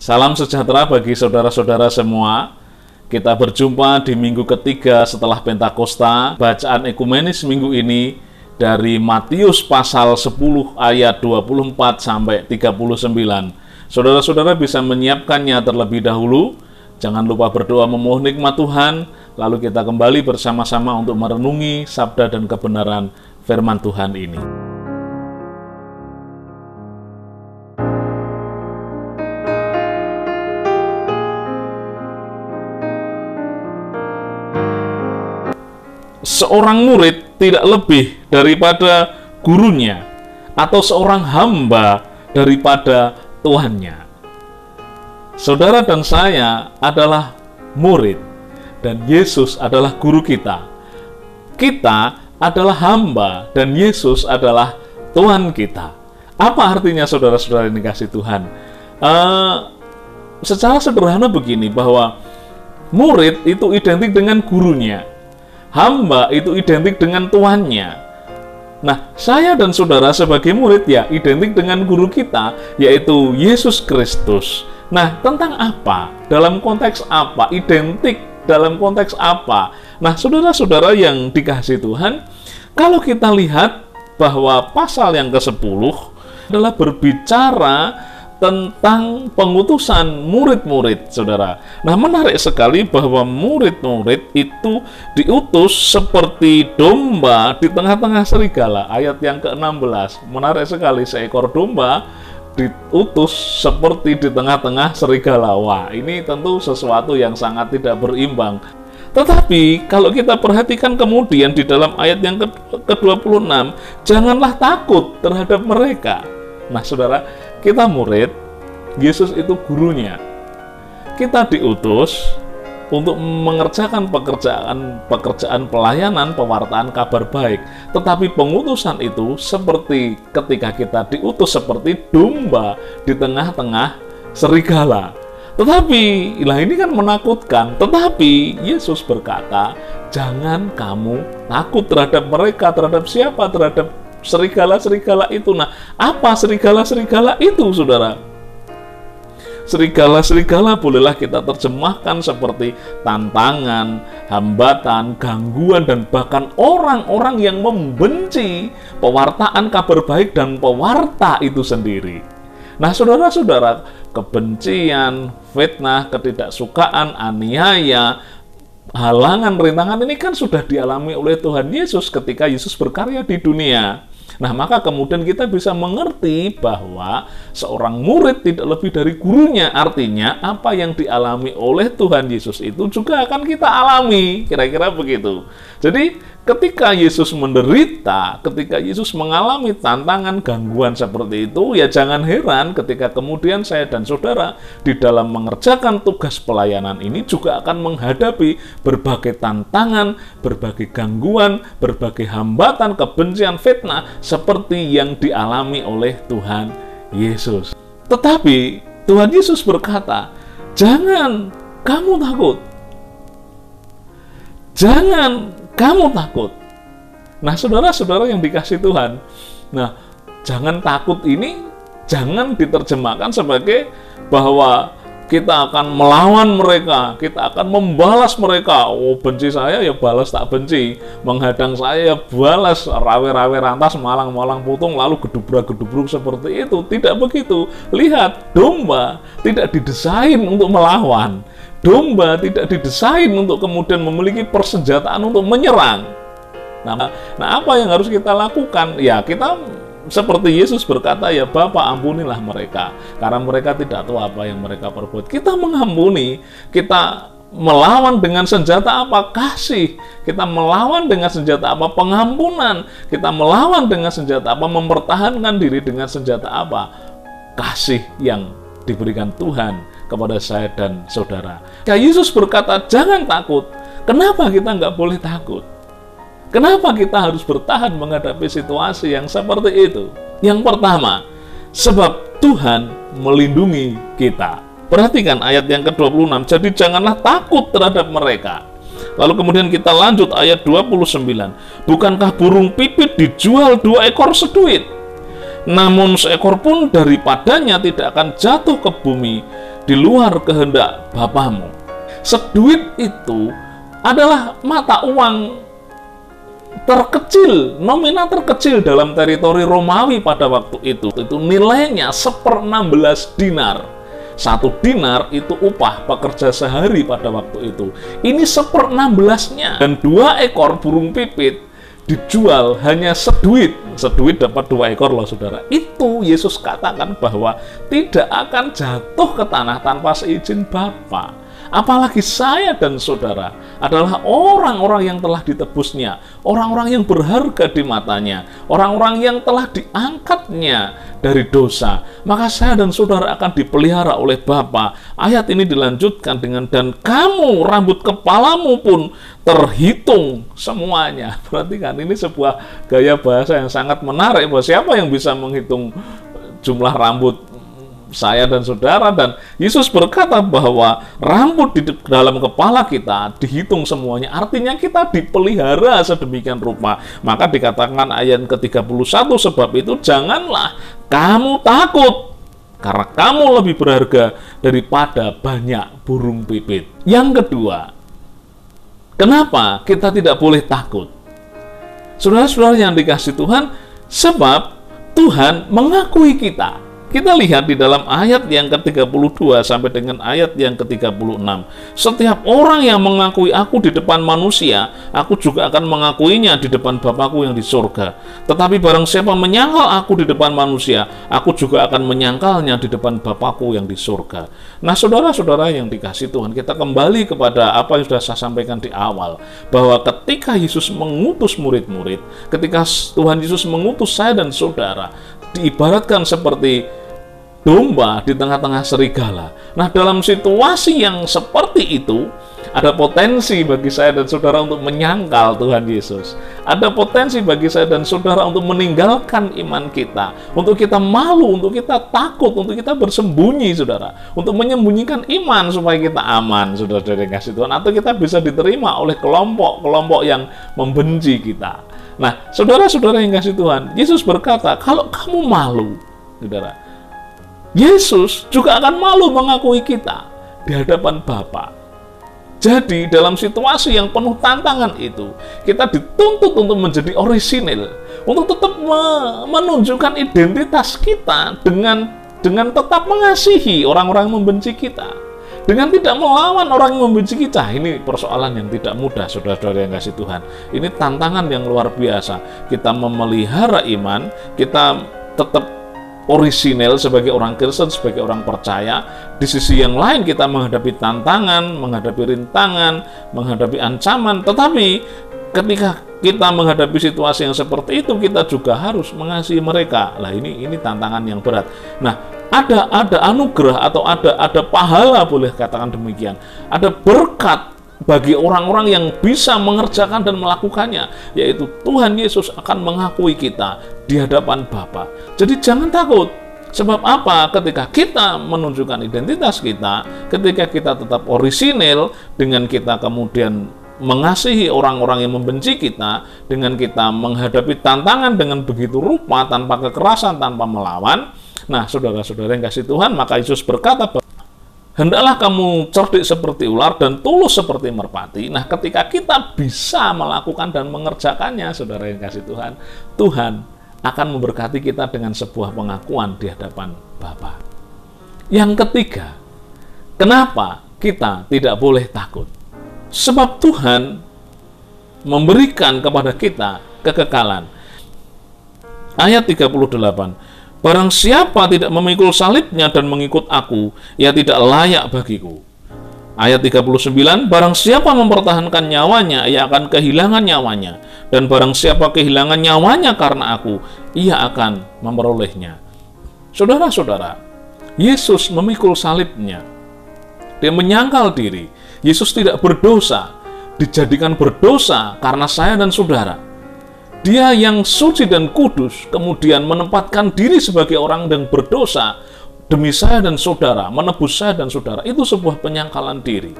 Salam sejahtera bagi saudara-saudara semua. Kita berjumpa di minggu ketiga setelah Pentakosta. Bacaan ekumenis minggu ini dari Matius pasal 10 ayat 24 sampai 39. Saudara-saudara bisa menyiapkannya terlebih dahulu. Jangan lupa berdoa memohon nikmat Tuhan. Lalu kita kembali bersama-sama untuk merenungi sabda dan kebenaran firman Tuhan ini. Seorang murid tidak lebih daripada gurunya, atau seorang hamba daripada tuannya. Saudara dan saya adalah murid, dan Yesus adalah guru kita. Kita adalah hamba, dan Yesus adalah Tuhan kita. Apa artinya saudara-saudara yang dikasih Tuhan? Secara sederhana begini, bahwa murid itu identik dengan gurunya. Hamba itu identik dengan tuannya. Nah, saya dan saudara sebagai murid ya identik dengan guru kita, yaitu Yesus Kristus. Nah, tentang apa? Dalam konteks apa? Identik dalam konteks apa? Nah, saudara-saudara yang dikasih Tuhan, kalau kita lihat bahwa pasal yang ke-10 adalah berbicara tentang pengutusan murid-murid, saudara. Nah, menarik sekali bahwa murid-murid itu diutus seperti domba di tengah-tengah serigala. Ayat yang ke-16, menarik sekali, seekor domba diutus seperti di tengah-tengah serigala. Wah, ini tentu sesuatu yang sangat tidak berimbang. Tetapi kalau kita perhatikan kemudian di dalam ayat yang ke-26, janganlah takut terhadap mereka. Nah, saudara, kita murid, Yesus itu gurunya. Kita diutus untuk mengerjakan pekerjaan pelayanan, pewartaan kabar baik. Tetapi pengutusan itu seperti ketika kita diutus seperti domba di tengah-tengah serigala. Tetapi, ini kan menakutkan. Tetapi Yesus berkata, jangan kamu takut terhadap mereka. Terhadap siapa? Terhadap serigala-serigala itu. Nah, apa serigala-serigala itu, saudara? Serigala-serigala bolehlah kita terjemahkan seperti tantangan, hambatan, gangguan, dan bahkan orang-orang yang membenci pewartaan kabar baik dan pewarta itu sendiri. Nah, saudara-saudara, kebencian, fitnah, ketidaksukaan, aniaya, halangan, rintangan ini kan sudah dialami oleh Tuhan Yesus ketika Yesus berkarya di dunia. Nah, maka kemudian kita bisa mengerti bahwa seorang murid tidak lebih dari gurunya. Artinya, apa yang dialami oleh Tuhan Yesus itu juga akan kita alami. Kira-kira begitu. Jadi, ketika Yesus menderita, ketika Yesus mengalami tantangan, gangguan seperti itu, ya jangan heran ketika kemudian saya dan saudara di dalam mengerjakan tugas pelayanan ini juga akan menghadapi berbagai tantangan, berbagai gangguan, berbagai hambatan, kebencian, fitnah, seperti yang dialami oleh Tuhan Yesus. Tetapi Tuhan Yesus berkata, jangan kamu takut. Jangan kamu takut. Nah, saudara-saudara yang dikasih Tuhan, nah, jangan takut ini jangan diterjemahkan sebagai bahwa kita akan melawan mereka, kita akan membalas mereka. Oh, benci saya ya balas tak benci, menghadang saya ya balas, rawe-rawe rantas, malang-malang putung, lalu gedubrak-gedubruk seperti itu. Tidak begitu. Lihat, domba tidak didesain untuk melawan. Domba tidak didesain untuk kemudian memiliki persenjataan untuk menyerang. Nah, apa yang harus kita lakukan? Ya, kita seperti Yesus berkata, ya Bapa, ampunilah mereka, karena mereka tidak tahu apa yang mereka perbuat. Kita mengampuni, kita melawan dengan senjata apa? Kasih. Kita melawan dengan senjata apa? Pengampunan. Kita melawan dengan senjata apa? Mempertahankan diri dengan senjata apa? Kasih yang diberikan Tuhan kepada saya dan saudara. Ya, Yesus berkata, jangan takut. Kenapa kita nggak boleh takut? Kenapa kita harus bertahan menghadapi situasi yang seperti itu? Yang pertama, sebab Tuhan melindungi kita. Perhatikan ayat yang ke-26, jadi janganlah takut terhadap mereka. Lalu kemudian kita lanjut ayat 29. Bukankah burung pipit dijual 2 ekor seduit? Namun seekor pun daripadanya tidak akan jatuh ke bumi di luar kehendak Bapamu. Seduit itu adalah mata uang terkecil, nominal terkecil dalam teritori Romawi pada waktu itu. Itu nilainya 1/16 dinar. 1 dinar itu upah pekerja sehari pada waktu itu. Ini 1/16-nya. Dan 2 ekor burung pipit dijual hanya seduit. Seduit dapat 2 ekor loh saudara. Itu Yesus katakan bahwa tidak akan jatuh ke tanah tanpa seizin Bapa. Apalagi saya dan saudara adalah orang-orang yang telah ditebusnya, orang-orang yang berharga di matanya, orang-orang yang telah diangkatnya dari dosa. Maka saya dan saudara akan dipelihara oleh Bapa. Ayat ini dilanjutkan dengan, dan kamu rambut kepalamu pun terhitung semuanya. Perhatikan, ini sebuah gaya bahasa yang sangat menarik. Bahwa siapa yang bisa menghitung jumlah rambut saya dan saudara? Dan Yesus berkata bahwa rambut di dalam kepala kita dihitung semuanya, artinya kita dipelihara sedemikian rupa. Maka dikatakan ayat ke-31, sebab itu janganlah kamu takut, karena kamu lebih berharga daripada banyak burung pipit. Yang kedua, kenapa kita tidak boleh takut? Saudara-saudara yang dikasihi Tuhan, sebab Tuhan mengakui kita. Kita lihat di dalam ayat yang ke-32 sampai dengan ayat yang ke-36. Setiap orang yang mengakui aku di depan manusia, aku juga akan mengakuinya di depan Bapakku yang di surga. Tetapi barang siapa menyangkal aku di depan manusia, aku juga akan menyangkalnya di depan Bapakku yang di surga. Nah, saudara-saudara yang dikasihi Tuhan, kita kembali kepada apa yang sudah saya sampaikan di awal, bahwa ketika Yesus mengutus murid-murid, ketika Tuhan Yesus mengutus saya dan saudara, diibaratkan seperti domba di tengah-tengah serigala. Nah, dalam situasi yang seperti itu, ada potensi bagi saya dan saudara untuk menyangkal Tuhan Yesus. Ada potensi bagi saya dan saudara untuk meninggalkan iman kita, untuk kita malu, untuk kita takut, untuk kita bersembunyi, saudara, untuk menyembunyikan iman supaya kita aman, saudara-saudara yang kasih Tuhan, atau kita bisa diterima oleh kelompok-kelompok yang membenci kita. Nah, saudara-saudara yang kasih Tuhan, Yesus berkata, kalau kamu malu, saudara, Yesus juga akan malu mengakui kita di hadapan Bapa. Jadi dalam situasi yang penuh tantangan itu, kita dituntut untuk menjadi orisinil, untuk tetap menunjukkan identitas kita dengan tetap mengasihi orang-orang yang membenci kita, dengan tidak melawan orang yang membenci kita. Ini persoalan yang tidak mudah, saudara-saudara yang kasih Tuhan. Ini tantangan yang luar biasa. Kita memelihara iman, kita tetap orisinil sebagai orang Kristen, sebagai orang percaya. Di sisi yang lain kita menghadapi tantangan, menghadapi rintangan, menghadapi ancaman. Tetapi ketika kita menghadapi situasi yang seperti itu, kita juga harus mengasihi mereka. Lah, ini tantangan yang berat. Nah, ada anugerah atau ada pahala, boleh katakan demikian. Ada berkat bagi orang-orang yang bisa mengerjakan dan melakukannya, yaitu Tuhan Yesus akan mengakui kita di hadapan Bapa. Jadi jangan takut. Sebab apa? Ketika kita menunjukkan identitas kita, ketika kita tetap orisinil, dengan kita kemudian mengasihi orang-orang yang membenci kita, dengan kita menghadapi tantangan dengan begitu rupa, tanpa kekerasan, tanpa melawan. Nah, saudara-saudara yang kasih Tuhan, maka Yesus berkata, hendaklah kamu cerdik seperti ular dan tulus seperti merpati. Nah, ketika kita bisa melakukan dan mengerjakannya, saudara yang kasih Tuhan, Tuhan akan memberkati kita dengan sebuah pengakuan di hadapan Bapa. Yang ketiga, kenapa kita tidak boleh takut? Sebab Tuhan memberikan kepada kita kekekalan. Ayat 38, barang siapa tidak memikul salibnya dan mengikut aku, ia tidak layak bagiku. Ayat 39, barang siapa mempertahankan nyawanya, ia akan kehilangan nyawanya. Dan barang siapa kehilangan nyawanya karena aku, ia akan memperolehnya. Saudara-saudara, Yesus memikul salibnya. Dia menyangkal diri. Yesus tidak berdosa, dijadikan berdosa karena saya dan saudara. Dia yang suci dan kudus, kemudian menempatkan diri sebagai orang yang berdosa demi saya dan saudara, menebus saya dan saudara. Itu sebuah penyangkalan diri.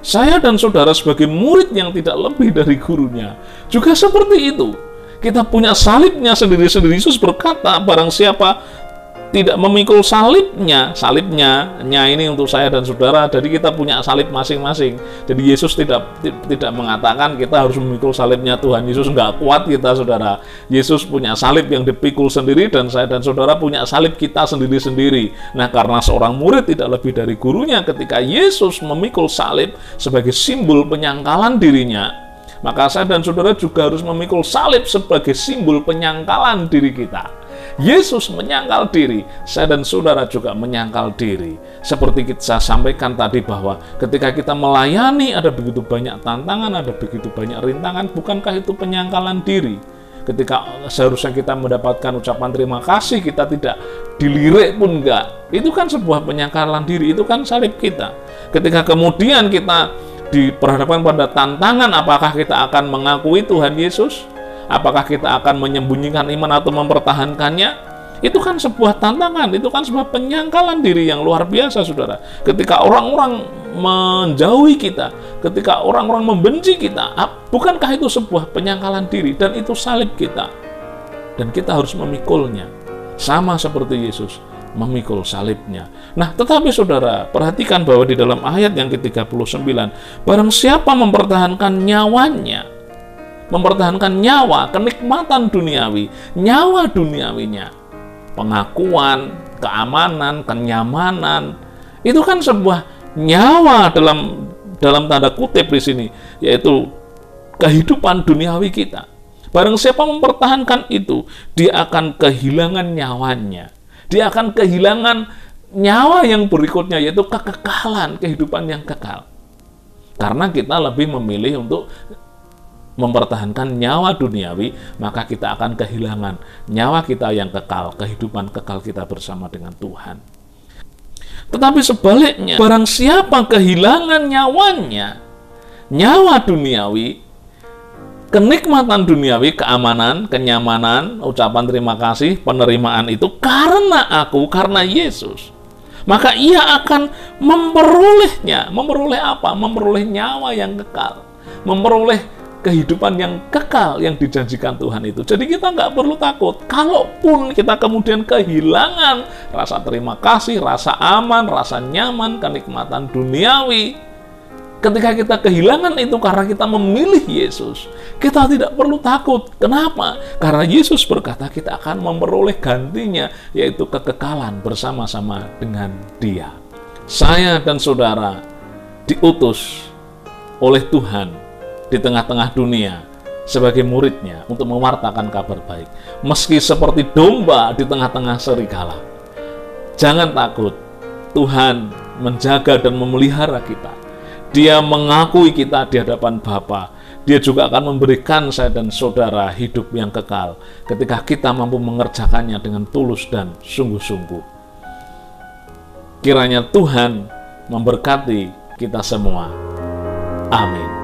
Saya dan saudara sebagai murid yang tidak lebih dari gurunya juga seperti itu. Kita punya salibnya sendiri-sendiri. Yesus berkata, barang siapa tidak memikul salibnya ini untuk saya dan saudara, jadi kita punya salib masing-masing. Jadi Yesus tidak mengatakan kita harus memikul salibnya Tuhan Yesus, nggak kuat kita, saudara. Yesus punya salib yang dipikul sendiri, dan saya dan saudara punya salib kita sendiri-sendiri. Nah, karena seorang murid tidak lebih dari gurunya, ketika Yesus memikul salib sebagai simbol penyangkalan dirinya, maka saya dan saudara juga harus memikul salib sebagai simbol penyangkalan diri kita. Yesus menyangkal diri, saya dan saudara juga menyangkal diri. Seperti saya sampaikan tadi bahwa ketika kita melayani ada begitu banyak tantangan, ada begitu banyak rintangan, bukankah itu penyangkalan diri? Ketika seharusnya kita mendapatkan ucapan terima kasih, kita tidak dilirik pun enggak. Itu kan sebuah penyangkalan diri, itu kan salib kita. Ketika kemudian kita diperhadapkan pada tantangan, apakah kita akan mengakui Tuhan Yesus? Apakah kita akan menyembunyikan iman atau mempertahankannya? Itu kan sebuah tantangan, itu kan sebuah penyangkalan diri yang luar biasa, saudara. Ketika orang-orang menjauhi kita, ketika orang-orang membenci kita, bukankah itu sebuah penyangkalan diri? Dan itu salib kita. Dan kita harus memikulnya. Sama seperti Yesus memikul salibnya. Nah, tetapi saudara, perhatikan bahwa di dalam ayat yang ke-39, barang siapa mempertahankan nyawanya, mempertahankan nyawa, kenikmatan duniawi, nyawa duniawinya, pengakuan, keamanan, kenyamanan, itu kan sebuah nyawa dalam tanda kutip di sini, yaitu kehidupan duniawi kita. Barang siapa mempertahankan itu, dia akan kehilangan nyawanya. Dia akan kehilangan nyawa yang berikutnya, yaitu kekekalan, kehidupan yang kekal. Karena kita lebih memilih untuk mempertahankan nyawa duniawi, maka kita akan kehilangan nyawa kita yang kekal, kehidupan kekal kita bersama dengan Tuhan. Tetapi sebaliknya, barang siapa kehilangan nyawanya, nyawa duniawi, kenikmatan duniawi, keamanan, kenyamanan, ucapan terima kasih, penerimaan itu karena aku, karena Yesus, maka ia akan memperolehnya. Memperoleh apa? Memperoleh nyawa yang kekal, memperoleh kehidupan yang kekal yang dijanjikan Tuhan itu. Jadi kita nggak perlu takut. Kalaupun kita kemudian kehilangan rasa terima kasih, rasa aman, rasa nyaman, kenikmatan duniawi, ketika kita kehilangan itu karena kita memilih Yesus, kita tidak perlu takut. Kenapa? Karena Yesus berkata kita akan memperoleh gantinya, yaitu kekekalan bersama-sama dengan Dia. Saya dan saudara diutus oleh Tuhan di tengah-tengah dunia sebagai muridnya untuk mewartakan kabar baik, meski seperti domba di tengah-tengah serigala. Jangan takut, Tuhan menjaga dan memelihara kita. Dia mengakui kita di hadapan Bapa. Dia juga akan memberikan saya dan saudara hidup yang kekal ketika kita mampu mengerjakannya dengan tulus dan sungguh-sungguh. Kiranya Tuhan memberkati kita semua. Amin.